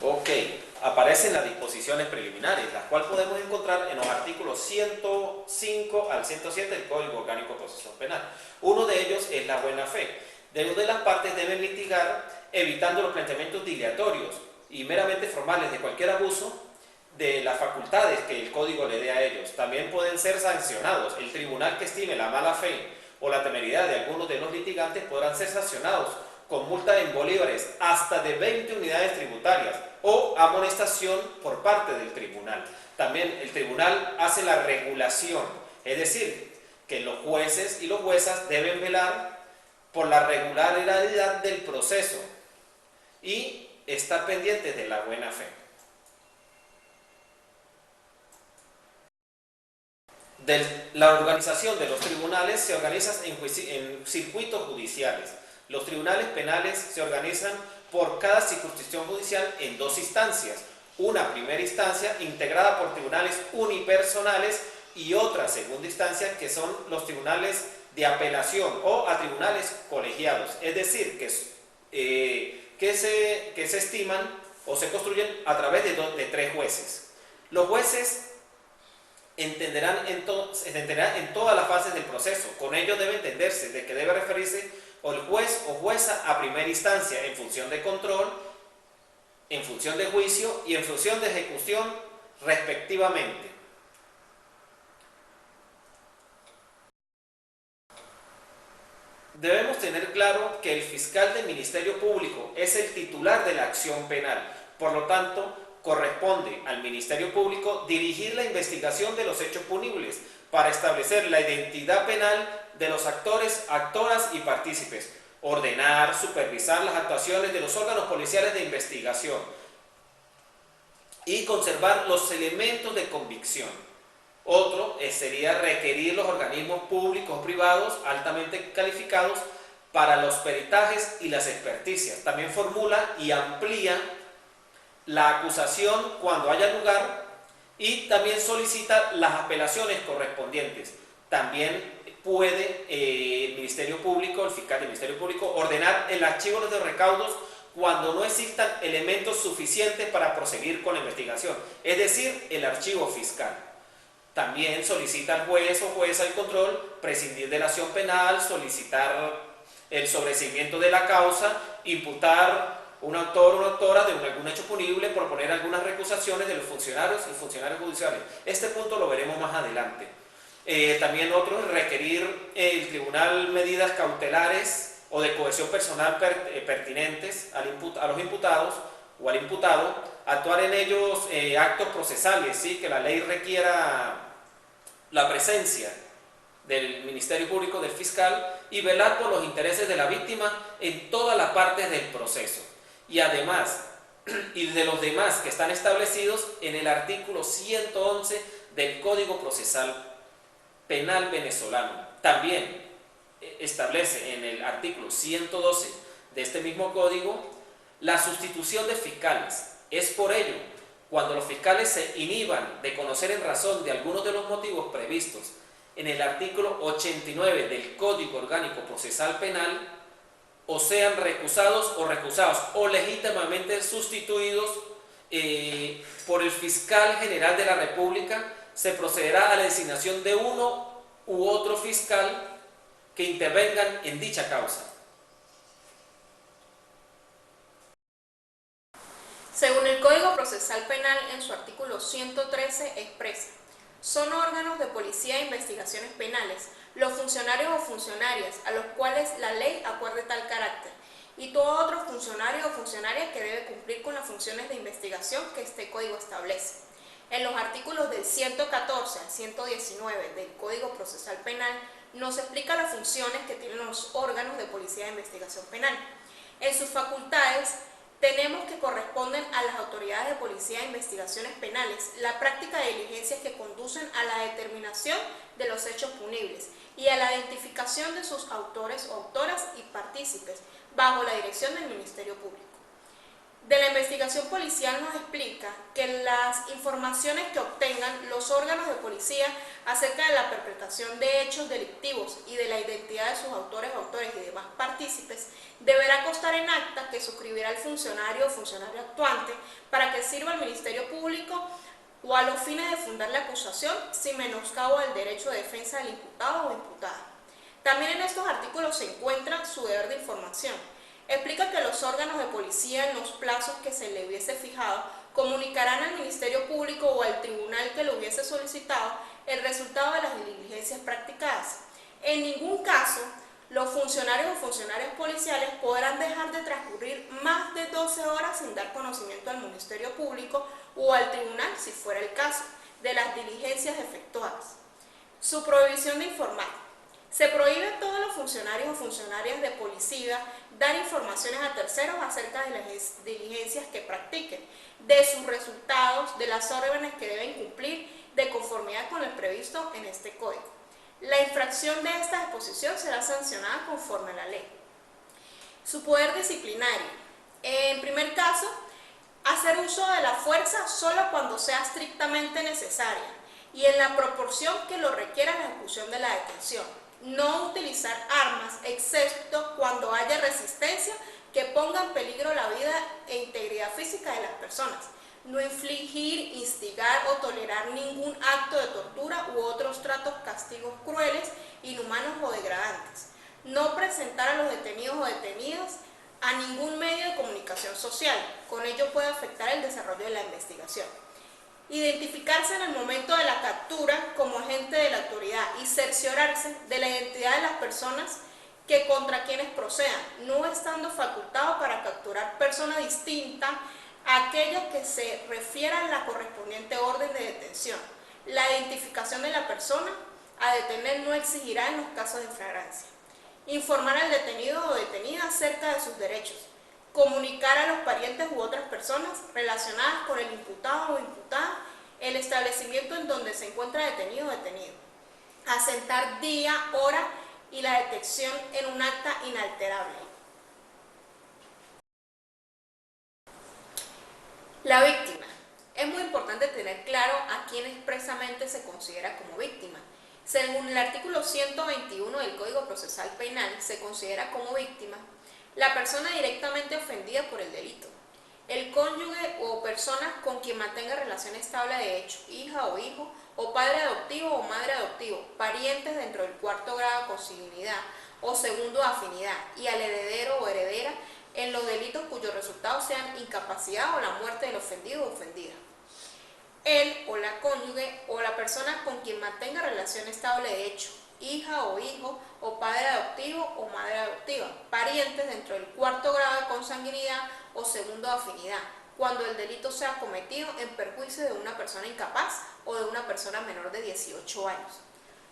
Ok, aparecen las disposiciones preliminares, las cuales podemos encontrar en los artículos 105 al 107 del Código Orgánico Procesal Penal. Uno de ellos es la buena fe. De las partes deben litigar evitando los planteamientos dilatorios y meramente formales de cualquier abuso de las facultades que el Código le dé a ellos. También pueden ser sancionados. El tribunal que estime la mala fe o la temeridad de algunos de los litigantes podrán ser sancionados con multa en bolívares hasta de 20 unidades tributarias o amonestación por parte del tribunal. También el tribunal hace la regulación, es decir, que los jueces y los juezas deben velar por la regularidad del proceso y estar pendientes de la buena fe. La organización de los tribunales se organiza en circuitos judiciales. Los tribunales penales se organizan por cada circunscripción judicial en dos instancias. Una primera instancia integrada por tribunales unipersonales y otra segunda instancia que son los tribunales de apelación o a tribunales colegiados. Es decir, que se estiman o se construyen a través de tres jueces. Los jueces entenderán en todas las fases del proceso. Con ello debe entenderse de que debe referirse el juez o jueza a primera instancia en función de control, en función de juicio y en función de ejecución respectivamente. Debemos tener claro que el fiscal del Ministerio Público es el titular de la acción penal. Por lo tanto, corresponde al Ministerio Público dirigir la investigación de los hechos punibles para establecer la identidad penal de los actores, actoras y partícipes, ordenar, supervisar las actuaciones de los órganos policiales de investigación y conservar los elementos de convicción. Otro sería requerir los organismos públicos o privados altamente calificados para los peritajes y las experticias. También formula y amplía la acusación cuando haya lugar y también solicita las apelaciones correspondientes. También puede el Ministerio Público, el fiscal del Ministerio Público, ordenar el archivo de los recaudos cuando no existan elementos suficientes para proseguir con la investigación, es decir, el archivo fiscal. También solicita al juez o jueza el control, prescindir de la acción penal, solicitar el sobreseimiento de la causa, imputar un autor o una autora de algún hecho punible, proponer algunas recusaciones de los funcionarios y funcionarios judiciales. Este punto lo veremos más adelante. También otro es requerir el tribunal medidas cautelares o de coerción personal pertinentes a los imputados o al imputado, actuar en ellos actos procesales, ¿sí? Que la ley requiera la presencia del Ministerio Público, del fiscal, y velar por los intereses de la víctima en todas las partes del proceso. Y además, y de los demás que están establecidos en el artículo 111 del Código Procesal Penal venezolano. También establece en el artículo 112 de este mismo código la sustitución de fiscales. Es por ello, cuando los fiscales se inhiban de conocer en razón de algunos de los motivos previstos en el artículo 89 del Código Orgánico Procesal Penal, o sean recusados o legítimamente sustituidos por el fiscal general de la República, se procederá a la designación de uno u otro fiscal que intervengan en dicha causa. Según el Código Procesal Penal, en su artículo 113 expresa: son órganos de policía e investigaciones penales los funcionarios o funcionarias a los cuales la ley acuerde tal carácter, y todo otro funcionario o funcionaria que debe cumplir con las funciones de investigación que este código establece. En los artículos del 114 al 119 del Código Procesal Penal nos explica las funciones que tienen los órganos de policía de investigación penal. En sus facultades tenemos que corresponden a las autoridades de policía de investigaciones penales la práctica de diligencias que conducen a la determinación de los hechos punibles y a la identificación de sus autores o autoras y partícipes bajo la dirección del Ministerio Público. de la investigación policial nos explica que las informaciones que obtengan los órganos de policía acerca de la perpetración de hechos delictivos y de la identidad de sus autores y demás partícipes deberá constar en acta que suscribirá el funcionario o funcionario actuante para que sirva al Ministerio Público o a los fines de fundar la acusación sin menoscabo del derecho de defensa del imputado o imputada. También en estos artículos se encuentra su deber de información. Explica que los órganos de policía, en los plazos que se le hubiese fijado, comunicarán al Ministerio Público o al tribunal que lo hubiese solicitado el resultado de las diligencias practicadas. En ningún caso, los funcionarios o funcionarias policiales podrán dejar de transcurrir más de 12 horas sin dar conocimiento al Ministerio Público o al tribunal, si fuera el caso, de las diligencias efectuadas. Su prohibición de informar. Se prohíbe a todos los funcionarios o funcionarias de policía dar informaciones a terceros acerca de las diligencias que practiquen, de sus resultados, de las órdenes que deben cumplir, de conformidad con el previsto en este código. La infracción de esta disposición será sancionada conforme a la ley. Su poder disciplinario. En primer caso, hacer uso de la fuerza solo cuando sea estrictamente necesaria y en la proporción que lo requiera la ejecución de la detención. No utilizar armas, excepto cuando haya resistencia que ponga en peligro la vida e integridad física de las personas. No infligir, instigar o tolerar ningún acto de tortura u otros tratos, castigos crueles, inhumanos o degradantes. No presentar a los detenidos o detenidas a ningún medio de comunicación social. Con ello puede afectar el desarrollo de la investigación. Identificarse en el momento de la captura como agente de la autoridad y cerciorarse de la identidad de las personas que contra quienes procedan, no estando facultado para capturar persona distinta a aquella que se refiera a la correspondiente orden de detención. La identificación de la persona a detener no exigirá en los casos de flagrancia. Informar al detenido o detenida acerca de sus derechos. Comunicar a los parientes u otras personas relacionadas con el imputado o imputada el establecimiento en donde se encuentra detenido o detenido. Asentar día, hora y la detección en un acta inalterable. La víctima. Es muy importante tener claro a quién expresamente se considera como víctima. Según el artículo 121 del Código Procesal Penal, se considera como víctima la persona directamente ofendida por el delito, el cónyuge o personas con quien mantenga relación estable de hecho, hija o hijo, o padre adoptivo o madre adoptivo, parientes dentro del cuarto grado de consanguinidad o segundo de afinidad, y al heredero o heredera en los delitos cuyos resultados sean incapacidad o la muerte del ofendido o ofendida. Él o la cónyuge o la persona con quien mantenga relación estable de hecho, hija o hijo, o padre adoptivo o madre adoptiva, parientes dentro del cuarto grado de consanguinidad o segundo de afinidad, cuando el delito sea cometido en perjuicio de una persona incapaz o de una persona menor de 18 años.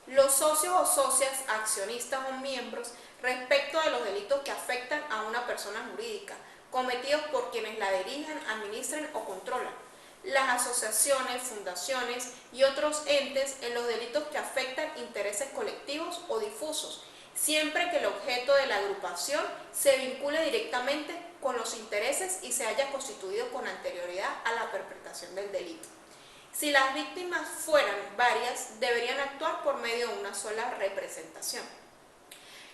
Los socios o socias, accionistas o miembros respecto de los delitos que afectan a una persona jurídica, cometidos por quienes la dirigen, administren o controlan. Las asociaciones, fundaciones y otros entes en los delitos que afectan intereses colectivos o difusos, siempre que el objeto de la agrupación se vincule directamente con los intereses y se haya constituido con anterioridad a la perpetración del delito. Si las víctimas fueran varias, deberían actuar por medio de una sola representación.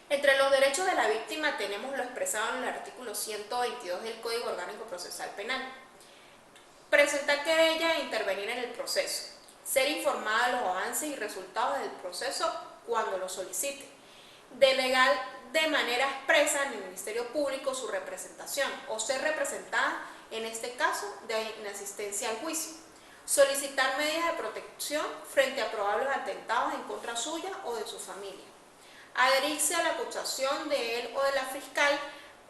Entre los derechos de la víctima tenemos lo expresado en el artículo 122 del Código Orgánico Procesal Penal. Presentar querella e intervenir en el proceso. Ser informada de los avances y resultados del proceso cuando lo solicite. Delegar de manera expresa en el Ministerio Público su representación o ser representada, en este caso, de inasistencia al juicio. Solicitar medidas de protección frente a probables atentados en contra suya o de su familia. Adherirse a la acusación de él o de la fiscal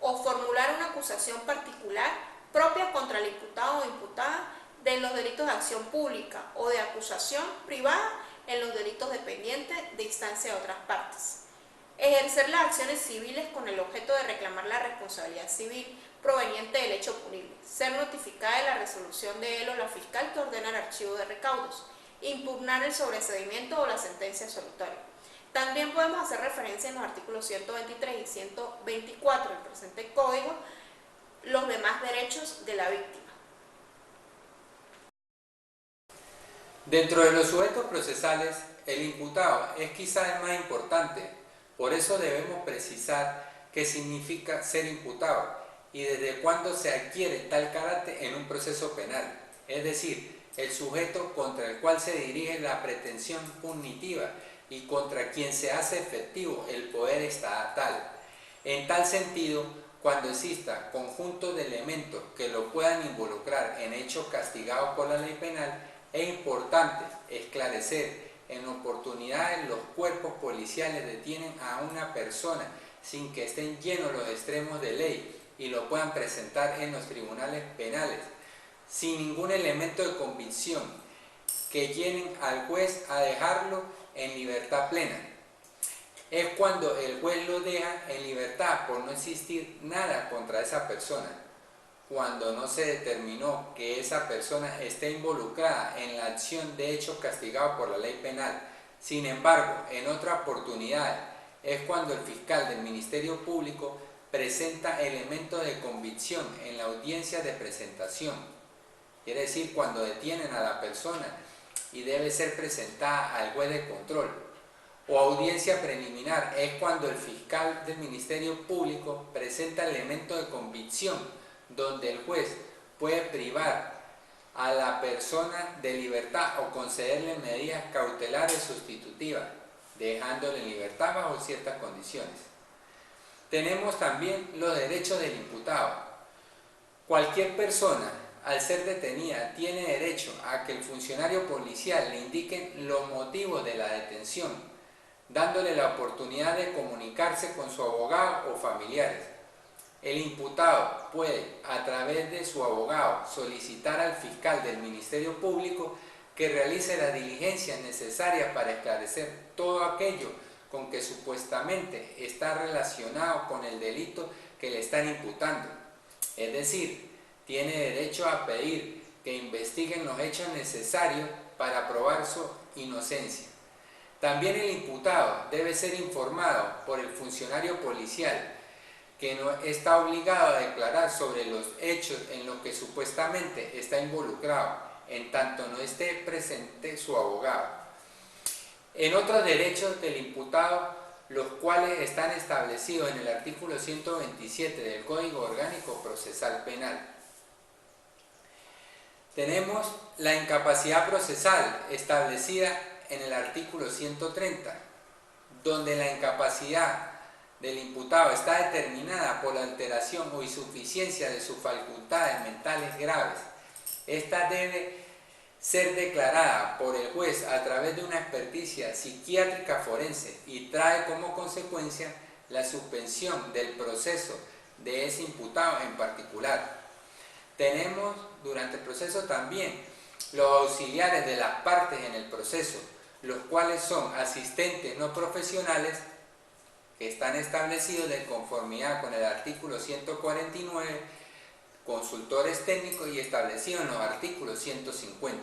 o formular una acusación particular propia contra el imputado o imputada de los delitos de acción pública o de acusación privada en los delitos dependientes de instancia de otras partes. Ejercer las acciones civiles con el objeto de reclamar la responsabilidad civil proveniente del hecho punible. Ser notificada de la resolución de él o la fiscal que ordena el archivo de recaudos. Impugnar el sobreseimiento o la sentencia absolutoria. También podemos hacer referencia en los artículos 123 y 124 del presente código los demás derechos de la víctima. Dentro de los sujetos procesales, el imputado es quizá el más importante. Por eso debemos precisar qué significa ser imputado y desde cuándo se adquiere tal carácter en un proceso penal, es decir, el sujeto contra el cual se dirige la pretensión punitiva y contra quien se hace efectivo el poder estatal. En tal sentido, cuando exista conjunto de elementos que lo puedan involucrar en hechos castigados por la ley penal, es importante esclarecer en oportunidades los cuerpos policiales detienen a una persona sin que estén llenos los extremos de ley y lo puedan presentar en los tribunales penales, sin ningún elemento de convicción que llenen al juez a dejarlo en libertad plena. Es cuando el juez lo deja en libertad por no existir nada contra esa persona, cuando no se determinó que esa persona esté involucrada en la acción de hechos castigados por la ley penal. Sin embargo, en otra oportunidad es cuando el fiscal del Ministerio Público presenta elementos de convicción en la audiencia de presentación. Quiere decir, cuando detienen a la persona y debe ser presentada al juez de control. O audiencia preliminar es cuando el fiscal del Ministerio Público presenta elementos de convicción donde el juez puede privar a la persona de libertad o concederle medidas cautelares sustitutivas, dejándole en libertad bajo ciertas condiciones. Tenemos también los derechos del imputado. Cualquier persona, al ser detenida, tiene derecho a que el funcionario policial le indique los motivos de la detención, dándole la oportunidad de comunicarse con su abogado o familiares. El imputado puede, a través de su abogado, solicitar al fiscal del Ministerio Público que realice las diligencias necesarias para esclarecer todo aquello con que supuestamente está relacionado con el delito que le están imputando. Es decir, tiene derecho a pedir que investiguen los hechos necesarios para probar su inocencia. También el imputado debe ser informado por el funcionario policial que no está obligado a declarar sobre los hechos en los que supuestamente está involucrado, en tanto no esté presente su abogado. En otros derechos del imputado, los cuales están establecidos en el artículo 127 del Código Orgánico Procesal Penal. Tenemos la incapacidad procesal establecida en el artículo 130, donde la incapacidad del imputado está determinada por la alteración o insuficiencia de sus facultades mentales graves. Esta debe ser declarada por el juez a través de una experticia psiquiátrica forense y trae como consecuencia la suspensión del proceso de ese imputado en particular. Tenemos durante el proceso también los auxiliares de las partes en el proceso, los cuales son asistentes no profesionales que están establecidos de conformidad con el artículo 149, consultores técnicos y establecidos en los artículos 150.